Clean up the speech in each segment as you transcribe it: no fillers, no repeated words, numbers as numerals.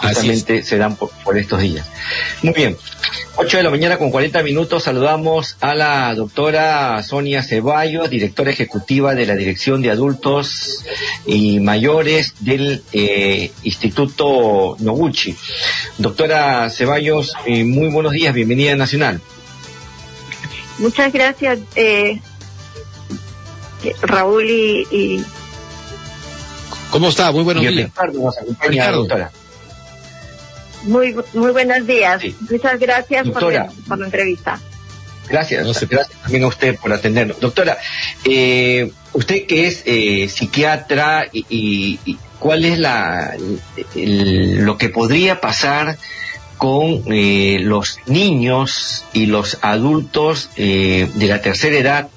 justamente se dan por estos días. Muy bien, 8:40 saludamos a la doctora Sonia Ceballos, directora ejecutiva de la Dirección de Adultos y Mayores del Instituto Noguchi. Doctora Ceballos, muy buenos días, bienvenida a Nacional. Muchas gracias, Raúl y... ¿Cómo está? Muy buenos días. Ricardo nos acompaña, doctora. Muy buenos días. Sí. Muchas gracias por la entrevista. Gracias, gracias también a usted por atendernos. Doctora, usted que es psiquiatra, y ¿cuál es lo que podría pasar con los niños y los adultos de la tercera edad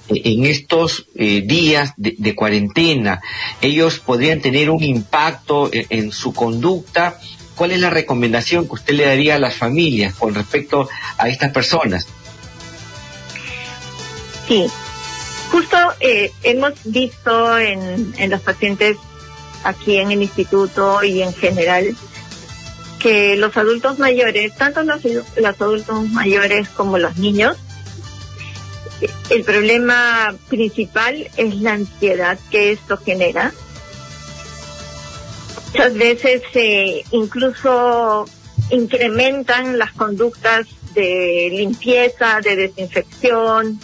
en estos días de cuarentena? ¿Ellos podrían tener un impacto en su conducta? ¿Cuál es la recomendación que usted le daría a las familias con respecto a estas personas? Sí, justo hemos visto en los pacientes aquí en el instituto y en general que los adultos mayores, tanto los adultos mayores como los niños, el problema principal es la ansiedad que esto genera. Muchas veces incluso incrementan las conductas de limpieza, de desinfección,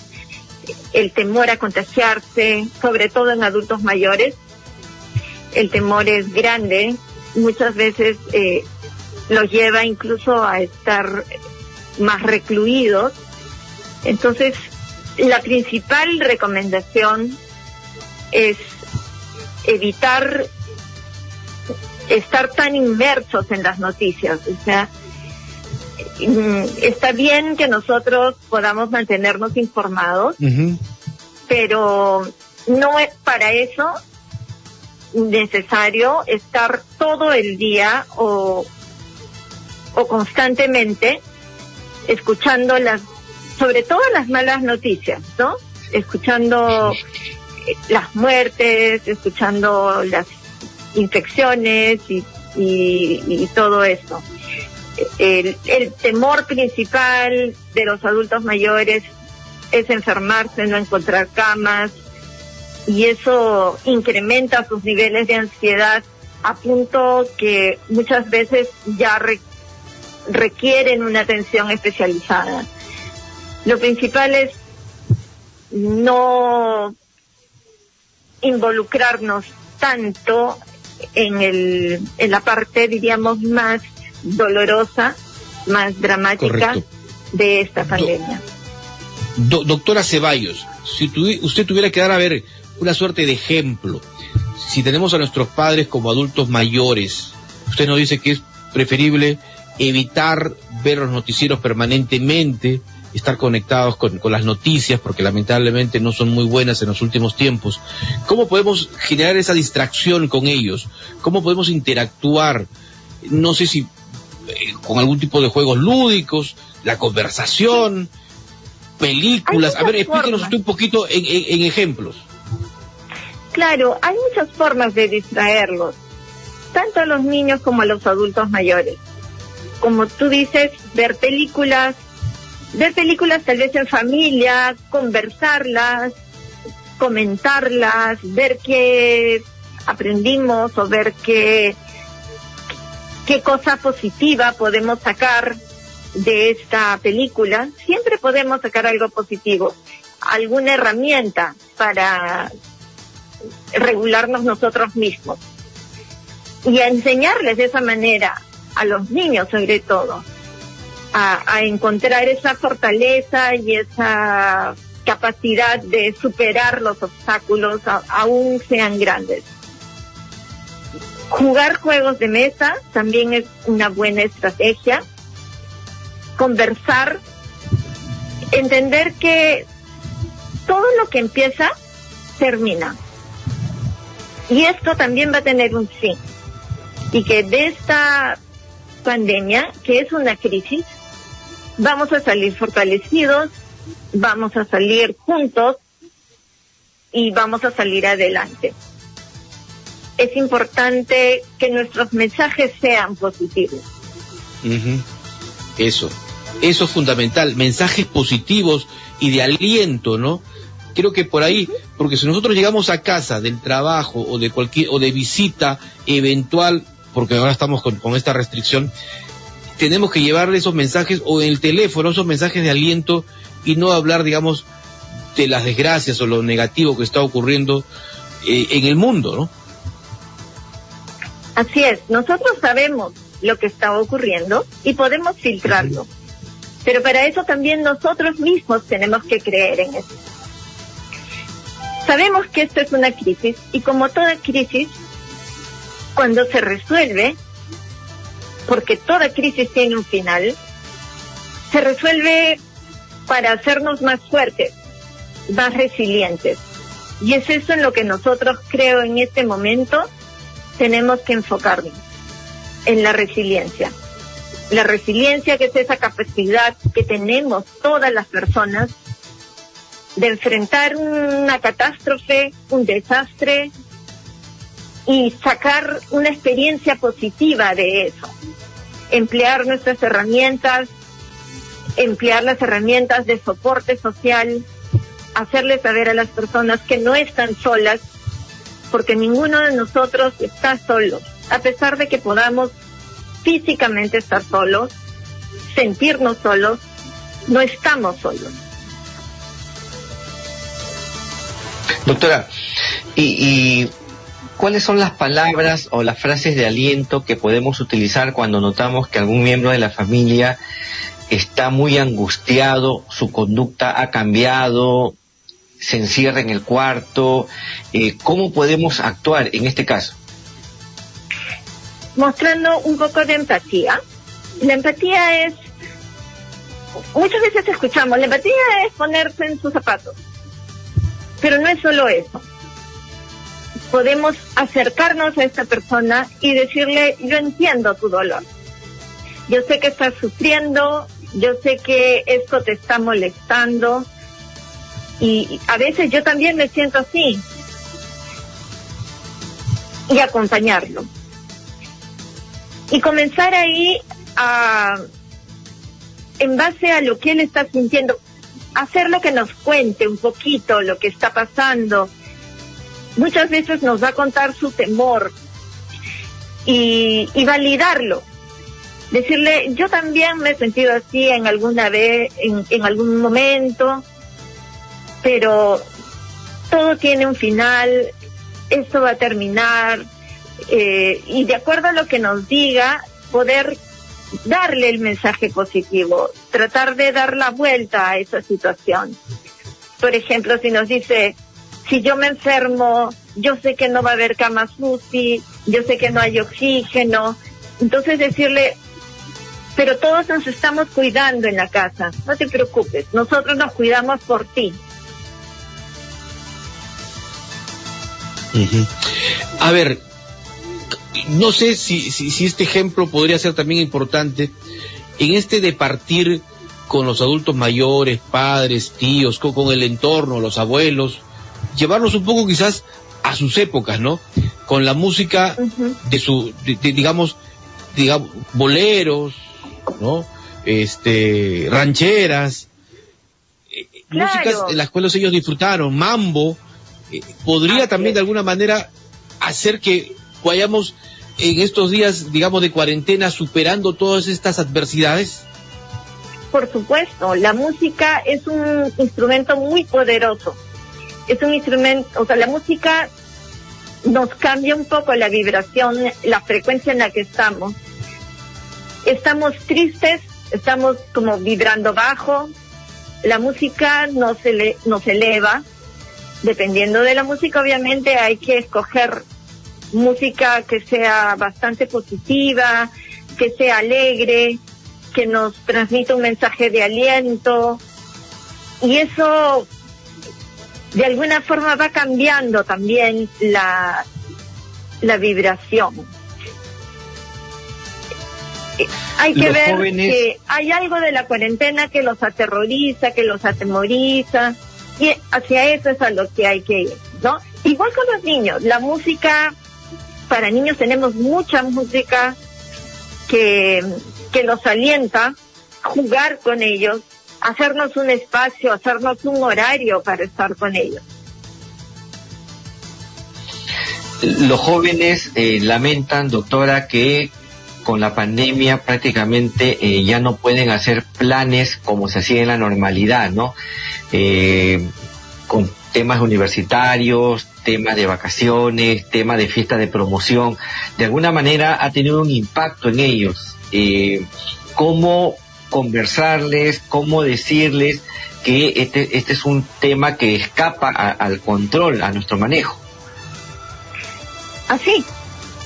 el temor a contagiarse, sobre todo en adultos mayores. El temor es grande, muchas veces los lleva incluso a estar más recluidos. Entonces, la principal recomendación es evitar estar tan inmersos en las noticias. O sea, está bien que nosotros podamos mantenernos informados, pero no es para eso necesario estar todo el día o constantemente escuchando sobre todo las malas noticias, ¿no? Escuchando las muertes, escuchando las infecciones y todo esto. El temor principal de los adultos mayores es enfermarse, no encontrar camas, y eso incrementa sus niveles de ansiedad a punto que muchas veces ya requieren una atención especializada. Lo principal es no involucrarnos tanto en la parte, diríamos, más dolorosa, más dramática. Correcto. De esta pandemia. Doctora Ceballos, si usted tuviera que dar, a ver, una suerte de ejemplo, si tenemos a nuestros padres como adultos mayores, usted nos dice que es preferible evitar ver los noticieros permanentemente, estar conectados con las noticias, porque lamentablemente no son muy buenas en los últimos tiempos. ¿Cómo podemos generar esa distracción con ellos? ¿Cómo podemos interactuar? No sé si con algún tipo de juegos lúdicos, la conversación, películas. A ver, explíquenos usted un poquito en ejemplos. Claro, hay muchas formas de distraerlos, tanto a los niños como a los adultos mayores. Como tú dices, ver películas tal vez en familia, conversarlas, comentarlas, ver qué aprendimos o ver qué cosa positiva podemos sacar de esta película. Siempre podemos sacar algo positivo, alguna herramienta para regularnos nosotros mismos y a enseñarles de esa manera a los niños, sobre todo, a encontrar esa fortaleza y esa capacidad de superar los obstáculos, aún sean grandes. Jugar juegos de mesa también es una buena estrategia. Conversar, entender que todo lo que empieza, termina. Y esto también va a tener un fin. Y que de esta pandemia, que es una crisis, vamos a salir fortalecidos, vamos a salir juntos y vamos a salir adelante. es importante que nuestros mensajes sean positivos. Eso es fundamental, mensajes positivos y de aliento, ¿no? Creo que por ahí, porque si nosotros llegamos a casa del trabajo o de visita eventual, porque ahora estamos con esta restricción, tenemos que llevarle esos mensajes, o en el teléfono, esos mensajes de aliento, y no hablar, digamos, de las desgracias o lo negativo que está ocurriendo en el mundo, ¿no? Así es, nosotros sabemos lo que está ocurriendo y podemos filtrarlo, pero para eso también nosotros mismos tenemos que creer en eso. Sabemos que esto es una crisis, y como toda crisis, cuando se resuelve, porque toda crisis tiene un final, se resuelve para hacernos más fuertes, más resilientes. Y es eso en lo que nosotros, creo, en este momento tenemos que enfocarnos, en la resiliencia. La resiliencia, que es esa capacidad que tenemos todas las personas de enfrentar una catástrofe, un desastre, y sacar una experiencia positiva de eso. Emplear nuestras herramientas, emplear las herramientas de soporte social, hacerles saber a las personas que no están solas, porque ninguno de nosotros está solo. A pesar de que podamos físicamente estar solos, sentirnos solos, no estamos solos. Doctora, ¿y cuáles son las palabras o las frases de aliento que podemos utilizar cuando notamos que algún miembro de la familia está muy angustiado, su conducta ha cambiado, se encierra en el cuarto? ¿Cómo podemos actuar en este caso? Mostrando un poco de empatía. La empatía es, muchas veces escuchamos, la empatía es ponerse en sus zapatos, pero no es solo eso. Podemos acercarnos a esta persona y decirle: yo entiendo tu dolor, yo sé que estás sufriendo, yo sé que esto te está molestando, y a veces yo también me siento así, y acompañarlo. Y comenzar ahí en base a lo que él está sintiendo, hacerlo que nos cuente un poquito lo que está pasando. Muchas veces nos va a contar su temor y validarlo. Decirle: yo también me he sentido así en alguna vez, en algún momento, pero todo tiene un final, esto va a terminar, y de acuerdo a lo que nos diga, poder darle el mensaje positivo, tratar de dar la vuelta a esa situación. Por ejemplo, si nos dice: si yo me enfermo, yo sé que no va a haber camas UCI, yo sé que no hay oxígeno, entonces decirle: pero todos nos estamos cuidando en la casa, no te preocupes, nosotros nos cuidamos por ti. A ver, no sé si este ejemplo podría ser también importante en este de partir con los adultos mayores, padres, tíos, con el entorno, los abuelos, llevarlos un poco quizás a sus épocas, ¿no? Con la música digamos, boleros, ¿no? Rancheras, Claro. Músicas en las cuales ellos disfrutaron, mambo. ¿Podría también de alguna manera hacer que vayamos en estos días, digamos, de cuarentena superando todas estas adversidades? Por supuesto, la música es un instrumento muy poderoso. Es un instrumento, o sea, la música nos cambia un poco la vibración, la frecuencia en la que estamos. Estamos tristes, estamos como vibrando bajo. La música nos eleva. Dependiendo de la música, obviamente hay que escoger música que sea bastante positiva, que sea alegre, que nos transmita un mensaje de aliento, y eso de alguna forma va cambiando también la vibración. Hay que ver que hay algo de la cuarentena que los aterroriza, que los atemoriza, y hacia eso es a lo que hay que ir, ¿no? Igual con los niños, la música para niños tenemos mucha música que los alienta, jugar con ellos, hacernos un espacio, hacernos un horario para estar con ellos. Los jóvenes lamentan, doctora, que con la pandemia prácticamente ya no pueden hacer planes como se hacía en la normalidad, ¿no? Con temas universitarios, temas de vacaciones, temas de fiesta de promoción. De alguna manera ha tenido un impacto en ellos. ¿Cómo conversarles, cómo decirles que este es un tema que escapa al control, a nuestro manejo? Así,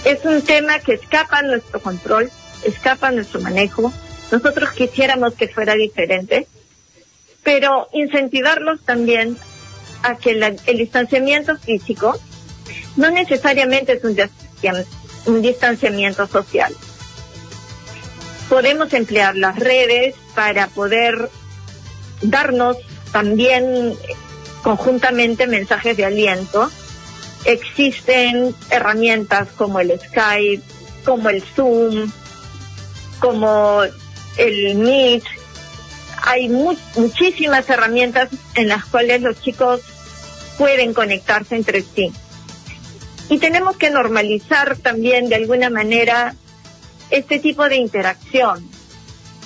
es un tema que escapa a nuestro control, escapa a nuestro manejo. Nosotros quisiéramos que fuera diferente, pero incentivarlos también a que el distanciamiento físico no necesariamente es un distanciamiento social. Podemos emplear las redes para poder darnos también conjuntamente mensajes de aliento. Existen herramientas como el Skype, como el Zoom, como el Meet. Hay muchísimas herramientas en las cuales los chicos pueden conectarse entre sí. Y tenemos que normalizar también de alguna manera este tipo de interacción.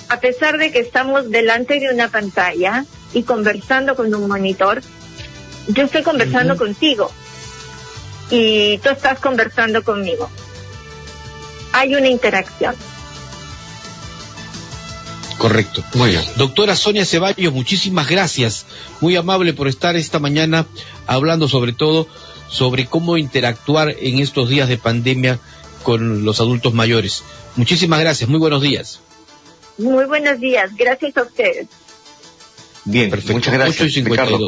A pesar de que estamos delante de una pantalla y conversando con un monitor, yo estoy conversando contigo y tú estás conversando conmigo. Hay una interacción. Correcto. Muy bien. Doctora Sonia Ceballos, muchísimas gracias. Muy amable por estar esta mañana hablando sobre todo sobre cómo interactuar en estos días de pandemia con los adultos mayores. Muchísimas gracias. Muy buenos días. Muy buenos días. Gracias a ustedes. Bien, perfecto. Muchas gracias, Ricardo.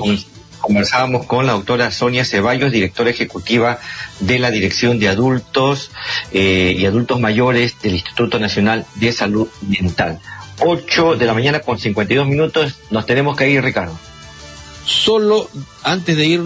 Conversábamos con la doctora Sonia Ceballos, directora ejecutiva de la Dirección de Adultos y Adultos Mayores del Instituto Nacional de Salud Mental. 8 de la mañana con 52 minutos, nos tenemos que ir, Ricardo. Solo antes de ir...